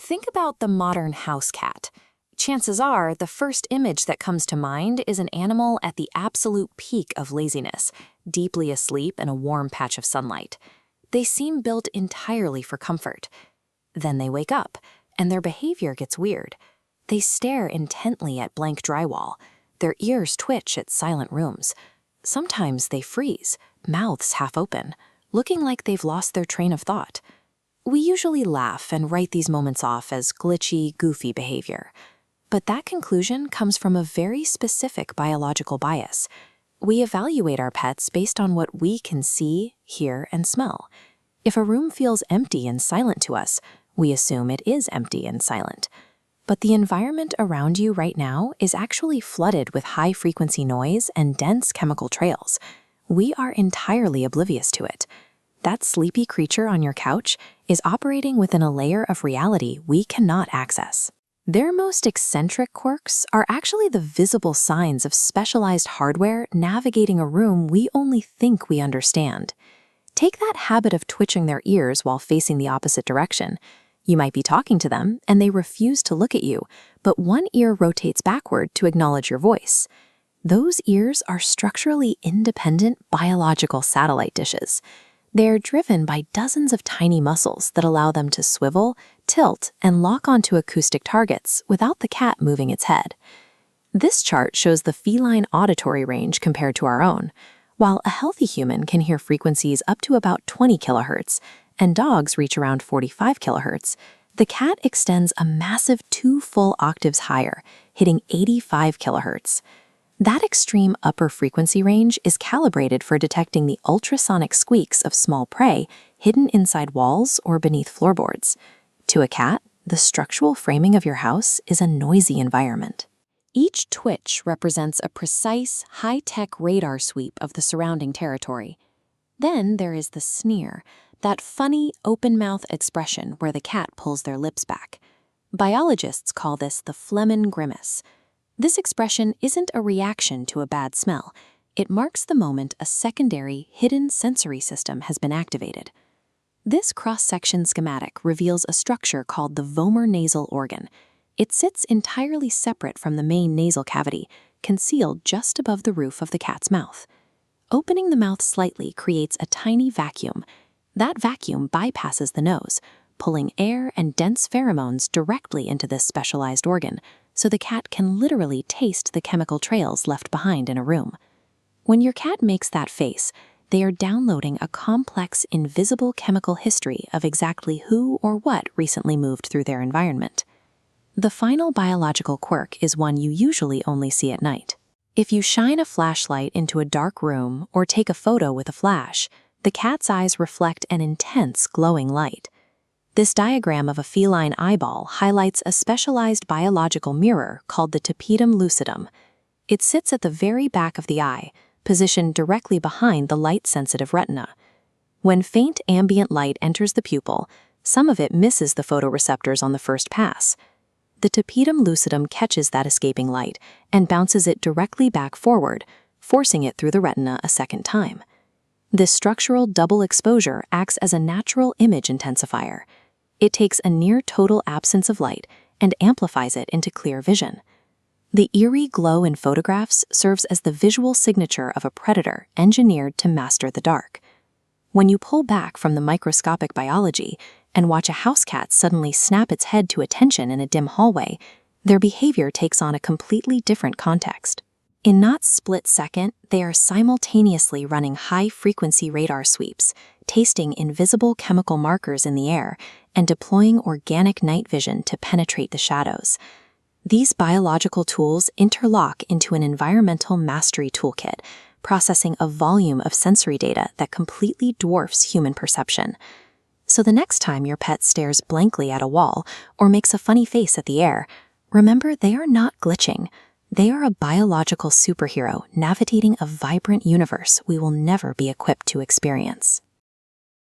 Think about the modern house cat. Chances are the first image that comes to mind is an animal at the absolute peak of laziness, deeply asleep in a warm patch of sunlight. They seem built entirely for comfort. Then they wake up, and their behavior gets weird. They stare intently at blank drywall. Their ears twitch at silent rooms. Sometimes they freeze, mouths half open, looking like they've lost their train of thought. We usually laugh and write these moments off as glitchy, goofy behavior. But that conclusion comes from a very specific biological bias. We evaluate our pets based on what we can see, hear, and smell. If a room feels empty and silent to us, we assume it is empty and silent. But the environment around you right now is actually flooded with high-frequency noise and dense chemical trails. We are entirely oblivious to it. That sleepy creature on your couch is operating within a layer of reality we cannot access. Their most eccentric quirks are actually the visible signs of specialized hardware navigating a room we only think we understand. Take that habit of twitching their ears while facing the opposite direction. You might be talking to them, and they refuse to look at you, but one ear rotates backward to acknowledge your voice. Those ears are structurally independent biological satellite dishes. They're driven by dozens of tiny muscles that allow them to swivel, tilt, and lock onto acoustic targets without the cat moving its head. This chart shows the feline auditory range compared to our own. While a healthy human can hear frequencies up to about 20 kilohertz, and dogs reach around 45 kilohertz, the cat extends a massive 2 full octaves higher, hitting 85 kilohertz. That extreme upper frequency range is calibrated for detecting the ultrasonic squeaks of small prey hidden inside walls or beneath floorboards. To a cat, the structural framing of your house is a noisy environment. Each twitch represents a precise, high-tech radar sweep of the surrounding territory. Then there is the sneer, that funny, open-mouth expression where the cat pulls their lips back. Biologists call this the phlegm grimace. This expression isn't a reaction to a bad smell. It marks the moment a secondary, hidden sensory system has been activated. This cross-section schematic reveals a structure called the vomer nasal organ. It sits entirely separate from the main nasal cavity, concealed just above the roof of the cat's mouth. Opening the mouth slightly creates a tiny vacuum. That vacuum bypasses the nose, pulling air and dense pheromones directly into this specialized organ, so the cat can literally taste the chemical trails left behind in a room. When your cat makes that face, they are downloading a complex, invisible chemical history of exactly who or what recently moved through their environment. The final biological quirk is one you usually only see at night. If you shine a flashlight into a dark room or take a photo with a flash, the cat's eyes reflect an intense, glowing light. This diagram of a feline eyeball highlights a specialized biological mirror called the tapetum lucidum. It sits at the very back of the eye, positioned directly behind the light-sensitive retina. When faint ambient light enters the pupil, some of it misses the photoreceptors on the first pass. The tapetum lucidum catches that escaping light and bounces it directly back forward, forcing it through the retina a second time. This structural double exposure acts as a natural image intensifier. It takes a near-total absence of light and amplifies it into clear vision. The eerie glow in photographs serves as the visual signature of a predator engineered to master the dark. When you pull back from the microscopic biology and watch a house cat suddenly snap its head to attention in a dim hallway, their behavior takes on a completely different context. In not split second, they are simultaneously running high-frequency radar sweeps, tasting invisible chemical markers in the air, and deploying organic night vision to penetrate the shadows. These biological tools interlock into an environmental mastery toolkit, processing a volume of sensory data that completely dwarfs human perception. So the next time your pet stares blankly at a wall or makes a funny face at the air, remember they are not glitching. They are a biological superhero navigating a vibrant universe we will never be equipped to experience.